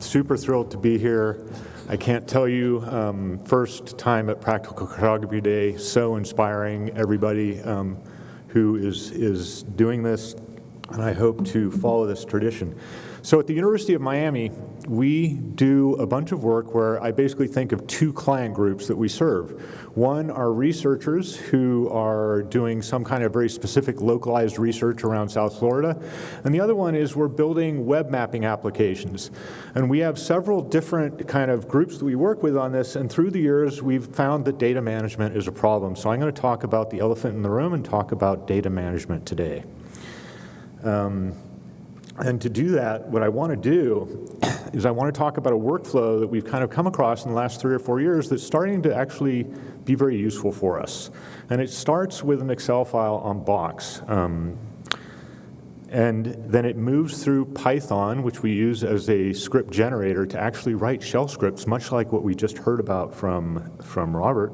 Super thrilled to be here. I can't tell you, first time at Practical Cartography Day, so inspiring, everybody who is doing this, and I hope to follow this tradition. So at the University of Miami, we do a bunch of work where I basically think of two client groups that we serve. One are researchers who are doing some kind of very specific localized research around South Florida, and the other one is we're building web mapping applications. And we have several different kind of groups that we work with on this, and through the years we've found that data management is a problem. So I'm going to talk about the elephant in the room and talk about data management today. And to do that, what I want to do is I want to talk about a workflow that we've kind of come across in the last 3 or 4 years that's starting to actually be very useful for us. And it starts with an Excel file on Box. And then it moves through Python, which we use as a script generator to actually write shell scripts, much like what we just heard about from Robert.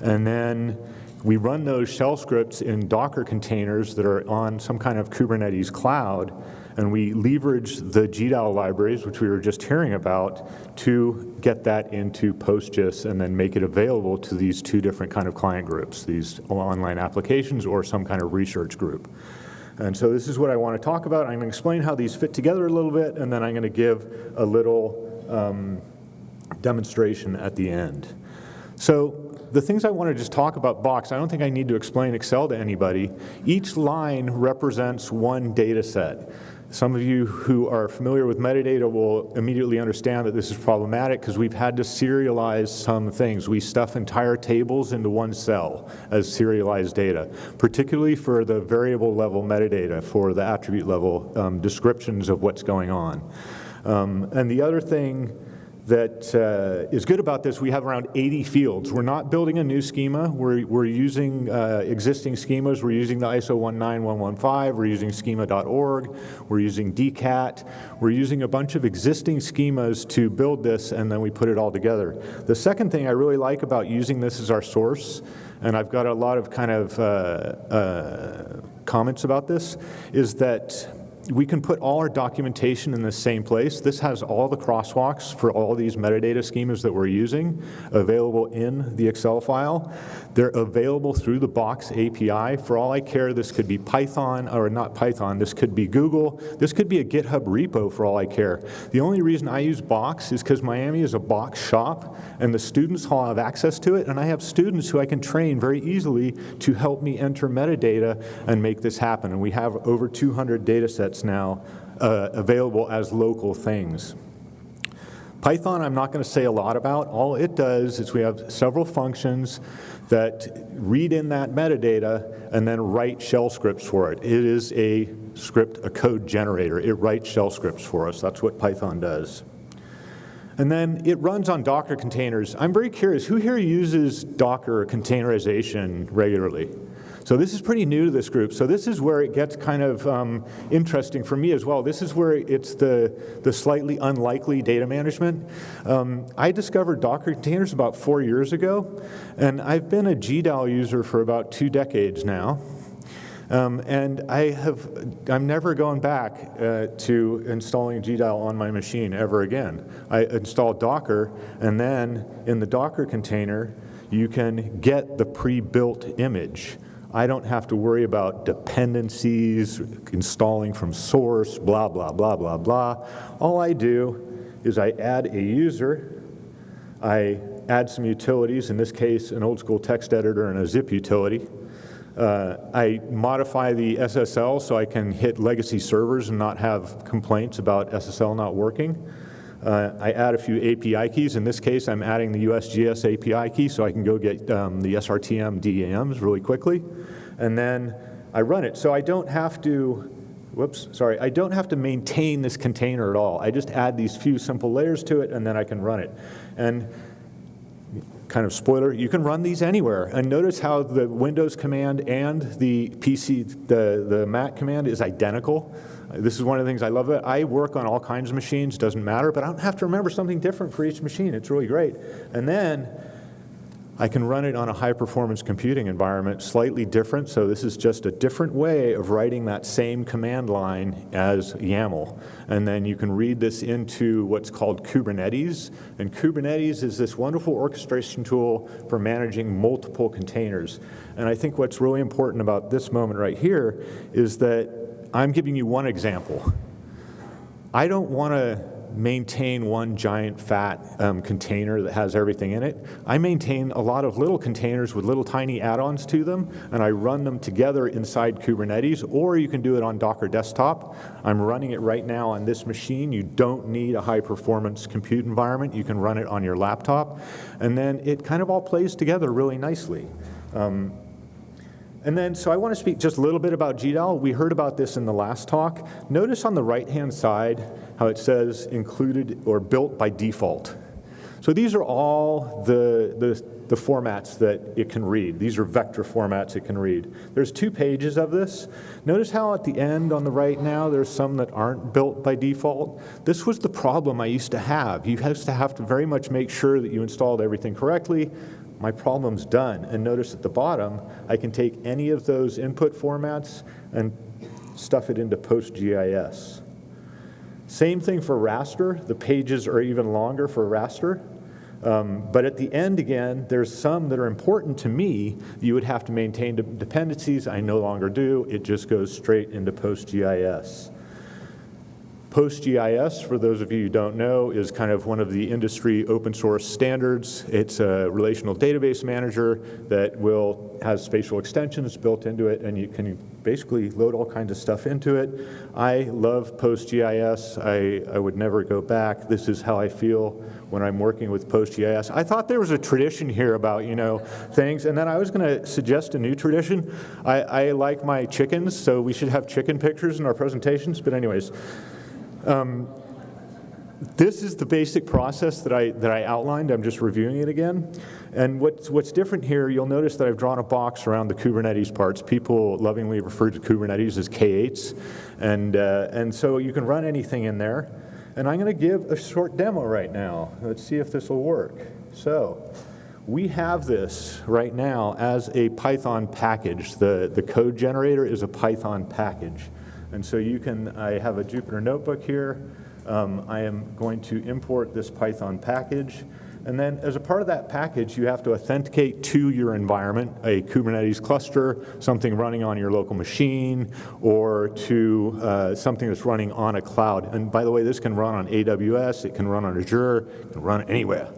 And then we run those shell scripts in Docker containers that are on some kind of Kubernetes cloud, and we leverage the GDAL libraries, which we were just hearing about, to get that into postGIS and then make it available to these two different kind of client groups, these online applications or some kind of research group. And so this is what I want to talk about. I'm going to explain how these fit together a little bit, and then I'm going to give a little demonstration at the end. So the things I want to just talk about Box, I don't think I need to explain Excel to anybody. Each line represents one data set. Some of you who are familiar with metadata will immediately understand that this is problematic because we've had to serialize some things. We stuff entire tables into one cell as serialized data, particularly for the variable level metadata, for the attribute level descriptions of what's going on. And the other thing that is good about this, we have around 80 fields. We're not building a new schema. We're using existing schemas. We're using the ISO 19115. We're using schema.org. We're using DCAT. We're using a bunch of existing schemas to build this, and then we put it all together. The second thing I really like about using this as our source, and I've got a lot of kind of comments about this, is that we can put all our documentation in the same place. This has all the crosswalks for all these metadata schemas that we're using available in the Excel file. They're available through the Box API. For all I care, this could be Python, or not Python, this could be Google, this could be a GitHub repo for all I care. The only reason I use Box is because Miami is a Box shop, and the students all have access to it, and I have students who I can train very easily to help me enter metadata and make this happen. And we have over 200 data sets now available as local things. Python I'm not going to say a lot about. All it does is we have several functions that read in that metadata and then write shell scripts for it. It is a script, a code generator. It writes shell scripts for us. That's what Python does. And then it runs on Docker containers. I'm very curious, who here uses Docker containerization regularly? So this is pretty new to this group. So this is where it gets kind of interesting for me as well. This is where it's the slightly unlikely data management. I discovered Docker containers about 4 years ago, and I've been a GDAL user for about 2 decades now. And I'm never going back to installing GDAL on my machine ever again. I installed Docker, and then in the Docker container, you can get the pre-built image. I don't have to worry about dependencies, installing from source, blah, blah, blah, blah, blah. All I do is I add a user, I add some utilities, in this case, an old school text editor and a zip utility. I modify the SSL so I can hit legacy servers and not have complaints about SSL not working. I add a few API keys. In this case, I'm adding the USGS API key so I can go get the SRTM DEMs really quickly. And then I run it. So I don't have to, I don't have to maintain this container at all. I just add these few simple layers to it, and then I can run it. And kind of spoiler, you can run these anywhere. And notice how the Windows command and the PC, the Mac command is identical. This is one of the things I love. I work on all kinds of machines, doesn't matter, but I don't have to remember something different for each machine. It's really great. And then I can run it on a high-performance computing environment, slightly different, so this is just a different way of writing that same command line as YAML. And then you can read this into what's called Kubernetes, and Kubernetes is this wonderful orchestration tool for managing multiple containers. And I think what's really important about this moment right here is that I'm giving you one example. I don't want to maintain one giant fat container that has everything in it. I maintain a lot of little containers with little tiny add-ons to them, and I run them together inside Kubernetes, or you can do it on Docker Desktop. I'm running it right now on this machine. You don't need a high-performance compute environment. You can run it on your laptop, and then it kind of all plays together really nicely. And then, so I want to speak just a little bit about GDAL. We heard about this in the last talk. Notice on the right-hand side how it says included or built by default. So these are all the formats that it can read. These are vector formats it can read. There's 2 pages of this. Notice how at the end on the right now, there's some that aren't built by default. This was the problem I used to have. You used to have to very much make sure that you installed everything correctly. My problem's done. And notice at the bottom, I can take any of those input formats and stuff it into postGIS. Same thing for raster. The pages are even longer for raster. But at the end, again, there's some that are important to me. You would have to maintain dependencies. I no longer do. It just goes straight into postGIS. PostGIS, for those of you who don't know, is kind of one of the industry open source standards. It's a relational database manager that has spatial extensions built into it, and you can basically load all kinds of stuff into it. I love PostGIS. I would never go back. This is how I feel when I'm working with PostGIS. I thought there was a tradition here about, things, and then I was going to suggest a new tradition. I like my chickens, so we should have chicken pictures in our presentations, but anyways. This is the basic process that I outlined. I'm just reviewing it again. And what's different here, you'll notice that I've drawn a box around the Kubernetes parts. People lovingly refer to Kubernetes as K8s. And so you can run anything in there. And I'm going to give a short demo right now. Let's see if this will work. So we have this right now as a Python package. The code generator is a Python package. And so I have a Jupyter notebook here. I am going to import this Python package. And then as a part of that package, you have to authenticate to your environment, a Kubernetes cluster, something running on your local machine, or to something that's running on a cloud. And by the way, this can run on AWS, it can run on Azure, it can run anywhere.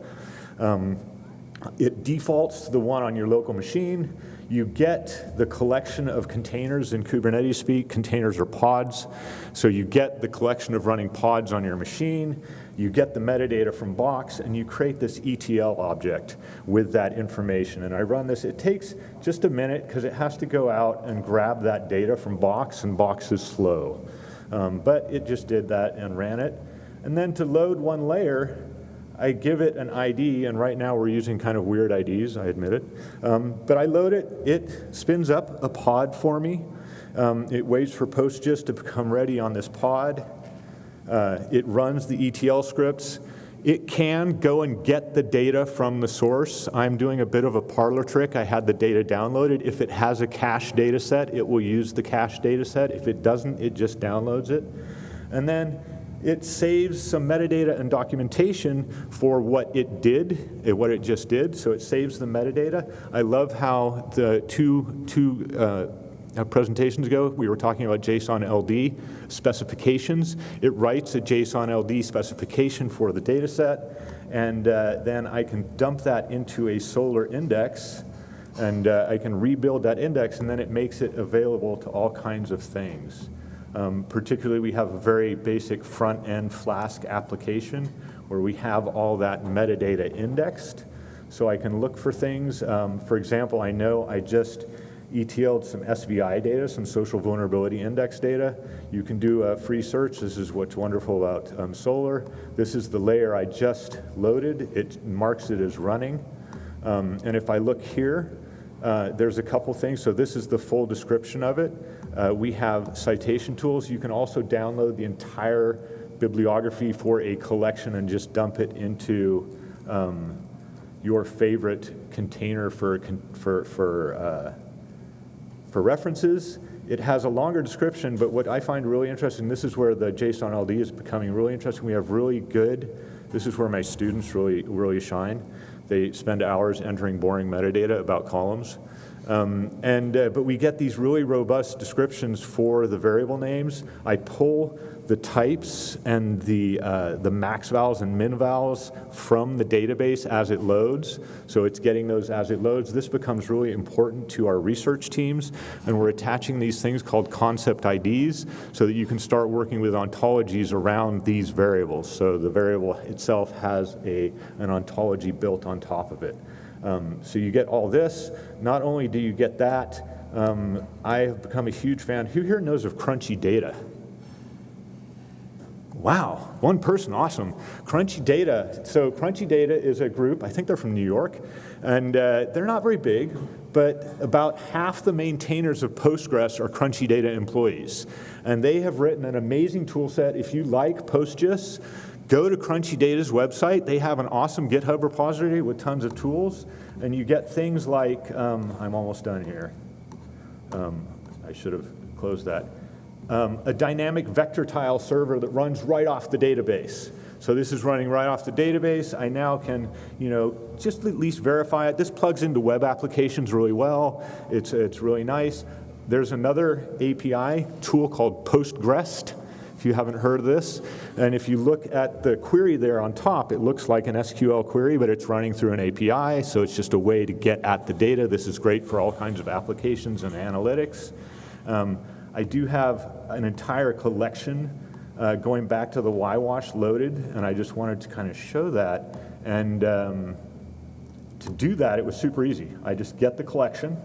It defaults to the one on your local machine. You get the collection of containers in Kubernetes speak. Containers are pods. So you get the collection of running pods on your machine. You get the metadata from Box, and you create this ETL object with that information. And I run this. It takes just a minute because it has to go out and grab that data from Box, and Box is slow. But it just did that and ran it. And then to load one layer, I give it an ID, and right now we're using kind of weird IDs, I admit it. But I load it, it spins up a pod for me. It waits for PostGIS to become ready on this pod. It runs the ETL scripts. It can go and get the data from the source. I'm doing a bit of a parlor trick. I had the data downloaded. If it has a cache data set, it will use the cache data set. If it doesn't, it just downloads it. And then it saves some metadata and documentation for what it did, what it just did, so it saves the metadata. I love how the two presentations ago, we were talking about JSON LD specifications. It writes a JSON LD specification for the data set, and then I can dump that into a Solr index, and I can rebuild that index, and then it makes it available to all kinds of things. Particularly, we have a very basic front-end Flask application where we have all that metadata indexed. So I can look for things. For example, I know I just ETL'd some SVI data, some social vulnerability index data. You can do a free search. This is what's wonderful about Solr. This is the layer I just loaded. It marks it as running. And if I look here, there's a couple things. So this is the full description of it. We have citation tools. You can also download the entire bibliography for a collection and just dump it into your favorite container for references. It has a longer description, but what I find really interesting, this is where the JSON LD is becoming really interesting. We have really good, this is where my students really shine. They spend hours entering boring metadata about columns. But we get these really robust descriptions for the variable names. I pull the types and the max vals and min vals from the database as it loads. So it's getting those as it loads. This becomes really important to our research teams, and we're attaching these things called concept IDs so that you can start working with ontologies around these variables. So the variable itself has an ontology built on top of it. So you get all this. Not only do you get that, I have become a huge fan. Who here knows of Crunchy Data? Wow, one person, awesome. Crunchy Data, so Crunchy Data is a group, I think they're from New York, and they're not very big, but about half the maintainers of Postgres are Crunchy Data employees. And they have written an amazing tool set. If you like postGIS, go to Crunchy Data's website. They have an awesome GitHub repository with tons of tools, and you get things like, I'm almost done here. I should have closed that. A dynamic vector tile server that runs right off the database. So this is running right off the database. I now can, just at least verify it. This plugs into web applications really well. It's really nice. There's another API tool called postGREST, if you haven't heard of this. And if you look at the query there on top, it looks like an SQL query, but it's running through an API, so it's just a way to get at the data. This is great for all kinds of applications and analytics. I do have an entire collection going back to the YWASH loaded, and I just wanted to kind of show that. And to do that, it was super easy. I just get the collection.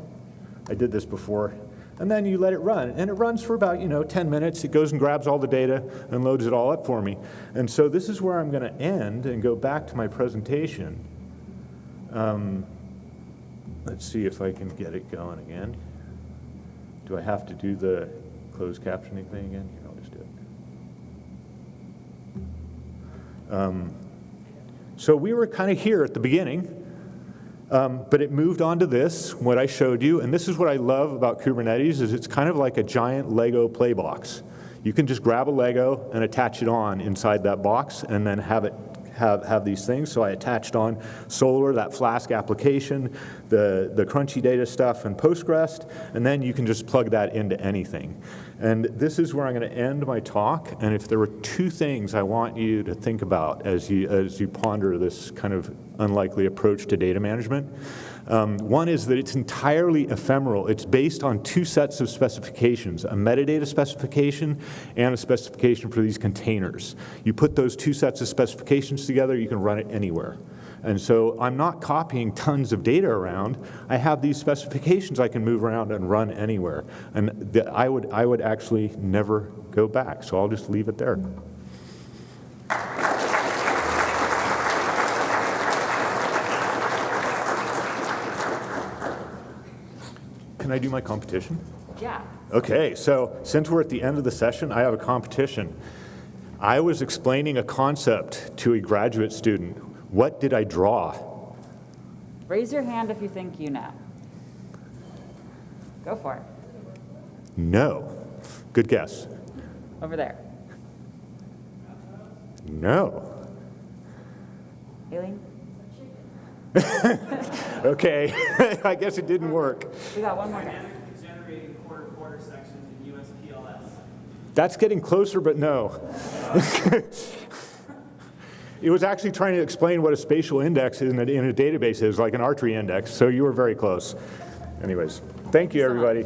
I did this before. And then you let it run. And it runs for about 10 minutes. It goes and grabs all the data and loads it all up for me. And so this is where I'm going to end and go back to my presentation. Let's see if I can get it going again. Do I have to do the closed captioning thing again? Here, I'll just do it. So we were kind of here at the beginning, but it moved on to this, what I showed you. And this is what I love about Kubernetes, is it's kind of like a giant Lego play box. You can just grab a Lego and attach it on inside that box and then have these things. So I attached on Solar, that Flask application, the Crunchy Data stuff, and Postgres, and then you can just plug that into anything. And this is where I'm going to end my talk. And if there were two things I want you to think about as you ponder this kind of unlikely approach to data management, one is that it's entirely ephemeral. It's based on two sets of specifications, a metadata specification and a specification for these containers. You put those two sets of specifications together, you can run it anywhere. And so I'm not copying tons of data around. I have these specifications I can move around and run anywhere. And I would actually never go back, so I'll just leave it there. Can I do my competition? Yeah. Okay, so since we're at the end of the session, I have a competition. I was explaining a concept to a graduate student. What did I draw? Raise your hand if you think you know. Go for it. No. Good guess. Over there. No. Aileen? Okay, I guess it didn't work. We got one more guy. Generating quarter sections in USPLS. That's getting closer, but no. It was actually trying to explain what a spatial index in a database is, like an archery index, so you were very close. Anyways, thank you, everybody.